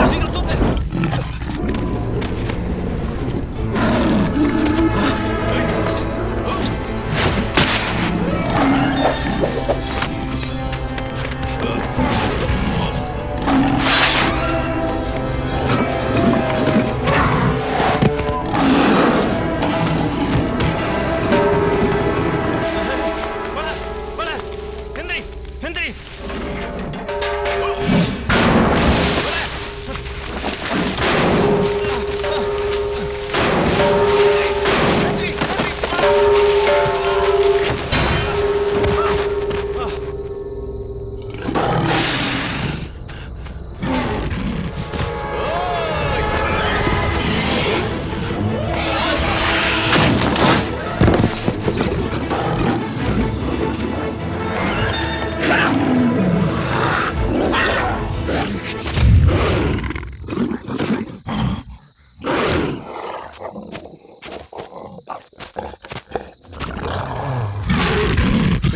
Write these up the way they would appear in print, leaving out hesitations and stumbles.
சீக்கிரம் தூக்கு.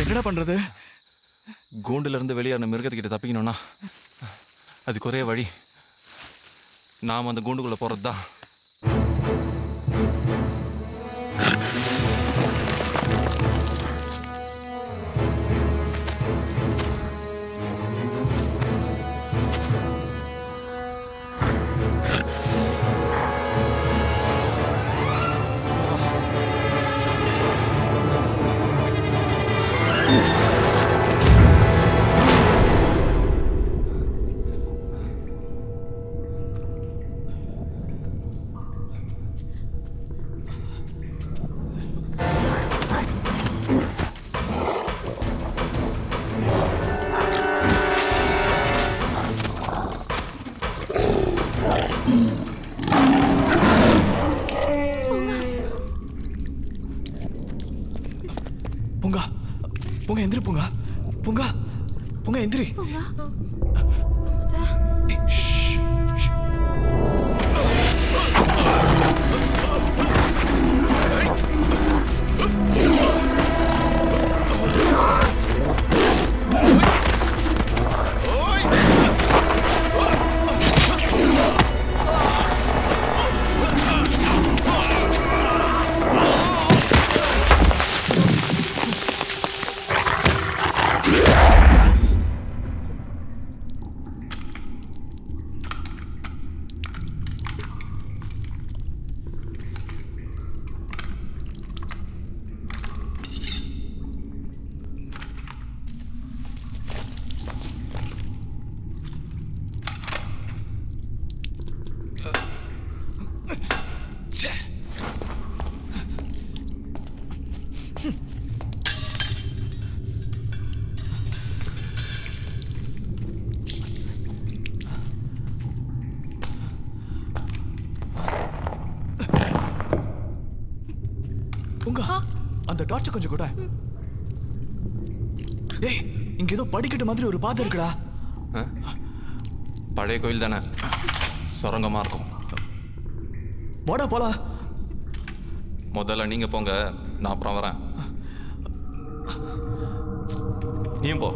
என்னடா பண்றது? கூண்டுல இருந்து வெளியேறின மிருகத்துக்கிட்ட தப்பிக்கணும்னா அதுக்கு ஒரே வழி நாம் அந்த கூண்டுக்குள்ள போறது தான். பூங்கா, பூங்கா எந்திரி. பூங்கா, பூங்கா, பூங்கா எந்திரி. பூங்கா, அந்த டார்ச் கொஞ்சம் கூட. டேய், இங்க ஏதோ படிக்கட்டு மாதிரி ஒரு பாதை இருக்குடா. பழைய கோயில் தானே, சுரங்கமா இருக்கும். வாடா போலாம். முதல்ல நீங்க போங்க, நான் அப்புறம் வரேன். நீயும் போ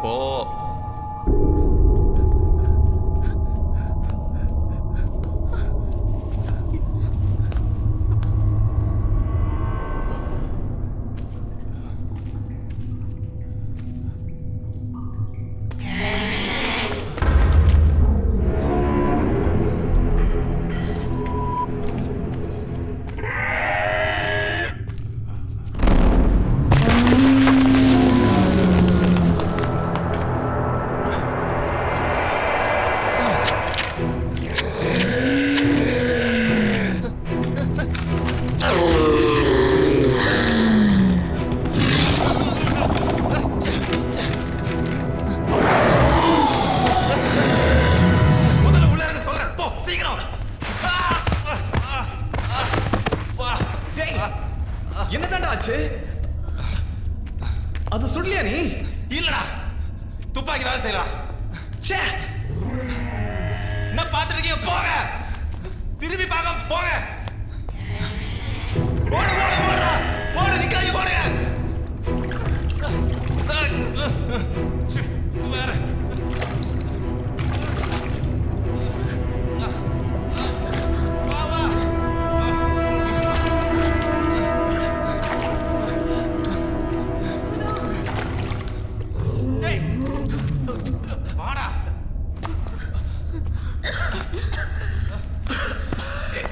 போ. என்னதான்டா ஆச்சு? அது சுடலையா நீ? இல்லடா, துப்பாக்கி வேலை செய்யலாம். ச்சே, என்ன பார்த்துட்டு இருக்கீங்க? போங்க, திரும்பி பார்க்க போங்க. ஓடு ஓடு ஓடுறா, ஓடு, நிக்காதீங்க, ஓடுங்க. வேற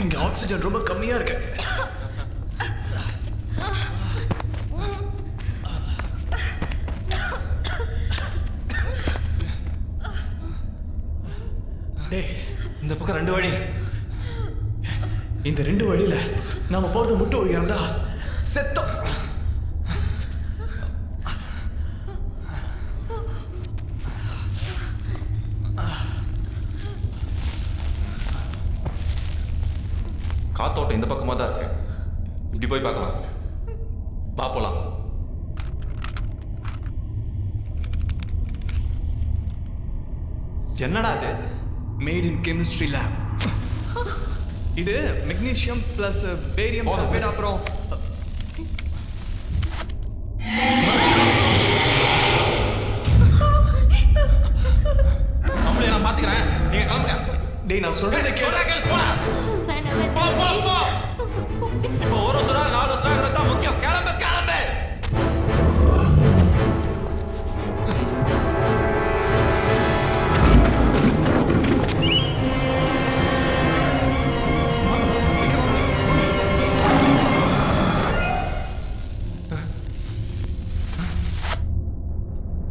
இங்க ஆக்சிஜன் ரொம்ப கம்மியா இருக்கு. டேய், இந்த பக்கம் 2 வழி. இந்த 2 வழியில நாம போறது முட்டு வழியா இருந்தா செத்தோம். காத்தோட்டம் இந்த பக்கமாக தான் இருக்கு. இப்படி போய் பார்க்கலாம். வா போலாம். என்னடா அது? Made in chemistry lab. இது மெக்னீசியம் பிளஸ் பேரியம் சல்ஃபேட் அப்புறம் அவங்களே நான் பார்த்துக்கிறேன். நீங்க கிளம்புங்க. டேய், நான் சொல்றதை கேளு. போடா. போ போ போ. இப்போ ஒரு சுறா 4 சுறாங்கிறது தான் முக்கியம். கிளம்பு கிளம்பு.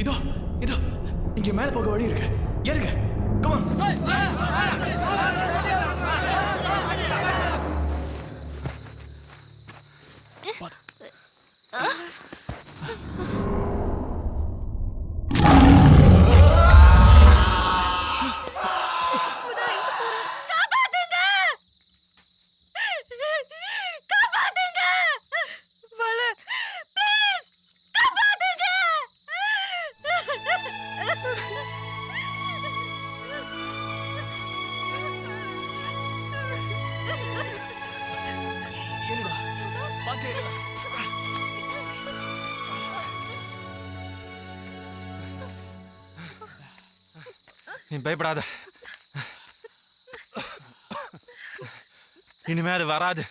இதோ இதோ இங்க மேல போக வழி இருக்கு. ஏறுங்க. Come on. ஏறுடா. பாத்து ஏறு. நீ பயப்படாத. இனிமே அது வராது.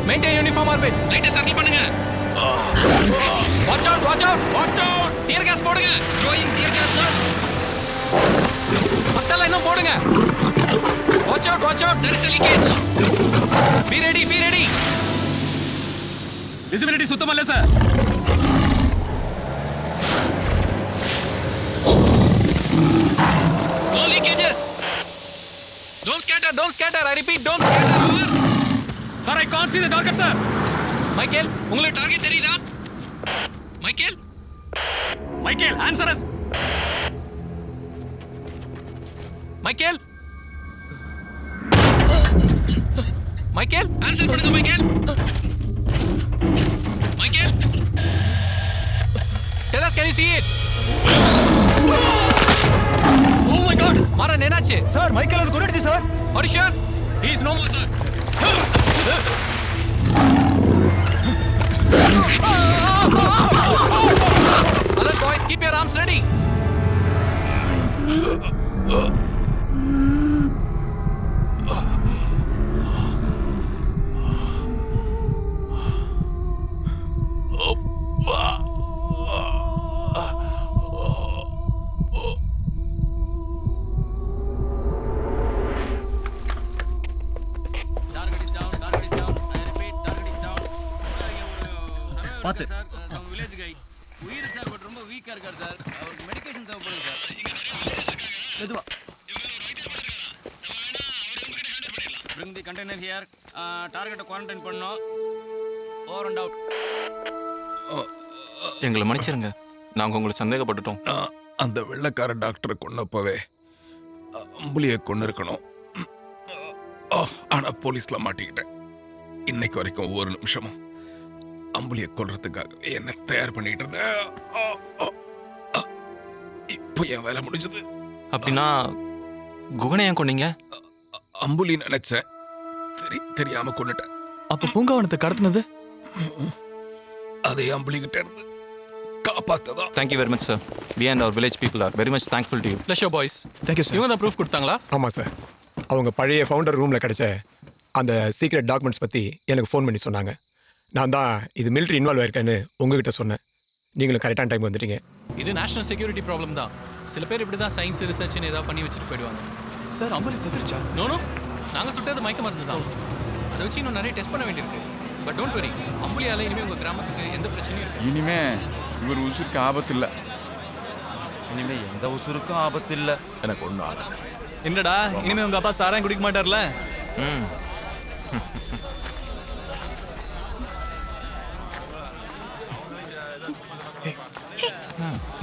Maintain uniform orbit. லைட்டை சர்க்கிள் பண்ணுங்க. Watch out watch out watch out. Tear gas போடுங்க. Throwing tear gas sir. மத்தல இன்னும் போடுங்க. Watch out there is a leakage. Be ready. Visibility சுத்தமா இல்ல sir. don't scatter. I repeat, don't scatter. Over. Sir, I can't see the target, sir. Michael, உங்களுக்கு target தெரியுதா? Michael? Michael, answer us. Michael? Michael, answer பண்ணுங்க Michael. Michael? Tell us, can you see it? Oh my God! Maran என்னாச்சு? Sir Michael அது கொன்னுடுச்சு sir. Are you sure? He is no more, sir. Alert, boys, keep your arms ready. Target is down. I repeat, target is down. பாத்து. நம்ம village கை உயிர் sir but ரொம்ப வீக்கா இருக்கார் sir. அவருக்கு medication தேவைப்படுது சார். மெதுவா. Bring the container here. டார்கெட்டை குவாரண்டைன் பண்ணோம். Over and out. எங்களை மன்னிச்சிருங்க, நாங்கள் உங்களை சந்தேகப்பட்டுட்டோம். நான் அந்த வெள்ளைக்கார டாக்டரை கொன்னப்பவே அம்புலியை கொண்டு இருக்கணும். ஆனா போலீஸ்ல மாட்டிக்கிட்டேன். இன்னைக்கு வரைக்கும் ஒவ்வொரு நிமிஷமும் அம்புலியை கொல்றதுக்காக என்ன தயார் பண்ணிட்டு இருந்தேன். இப்போ என் வேலை முடிஞ்சது. அப்படின்னா குகனை ஏன் கொன்னீங்க? அம்புலி நினைச்சேன், தெரியாம கொன்னுட்டேன். அப்ப பூங்காவனத்தை கடத்தினது அதே அம்புலி கிட்ட இருந்து காப்பாத்ததா. Thank you very much, sir. We and our village people are very much thankful to you. Pleasure, boys. Thank you sir. இவங்க தான் ப்ரூஃப் கொடுத்தாங்களா? ஆமாம் சார், அவங்க பழைய ஃபவுண்டர் ரூமில் கிடைச்ச அந்த சீக்ரெட் டாக்குமெண்ட்ஸ் பற்றி எனக்கு ஃபோன் பண்ணி சொன்னாங்க. நான் தான் இது மிலிட்ரி இன்வால்வ் ஆயிருக்கேன்னு உங்ககிட்ட சொன்னேன். நீங்களும் கரெக்டான டைம் வந்துட்டீங்க. இது நேஷனல் செக்யூரிட்டி ப்ராப்ளம் தான். சில பேர் இப்படி தான் சயின்ஸ் ரிசர்ச்னு ஏதாவது பண்ணி வச்சுட்டு போயிடுவாங்க. சார் அம்புலி செத்துருச்சா? நோ நாங்கள் சுட்டது மயக்க மருந்து தான். அதை வச்சு இன்னும் நிறைய டெஸ்ட் பண்ண வேண்டியிருக்கு. பட் டோன்ட் வரி, அம்புலியால் இனிமேல் உங்கள் கிராமத்துக்கு எந்த பிரச்சனையும் இருக்கு. இனிமே இவர் உசுருக்கு ஆபத்து இல்லை. இனிமே எந்த உசுருக்கும் ஆபத்து இல்லை. எனக்கு ஒன்றும் ஆகுது. என்னடா இனிமே உங்க அப்பா சாராயம் குடிக்க மாட்டார்ல? ம்.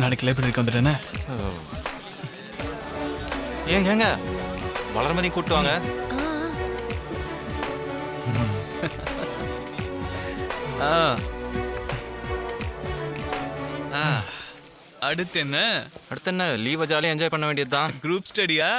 நாளைக்கு லைப்ரரிக்கு வந்துட்டேனே. ஏங்க வளர்மதியும் கூப்பிட்டு வாங்க. அடுத்து என்ன? அடுத்து என்ன, லீவை ஜாலியாக என்ஜாய் பண்ண வேண்டியது தான். குரூப் ஸ்டடியா?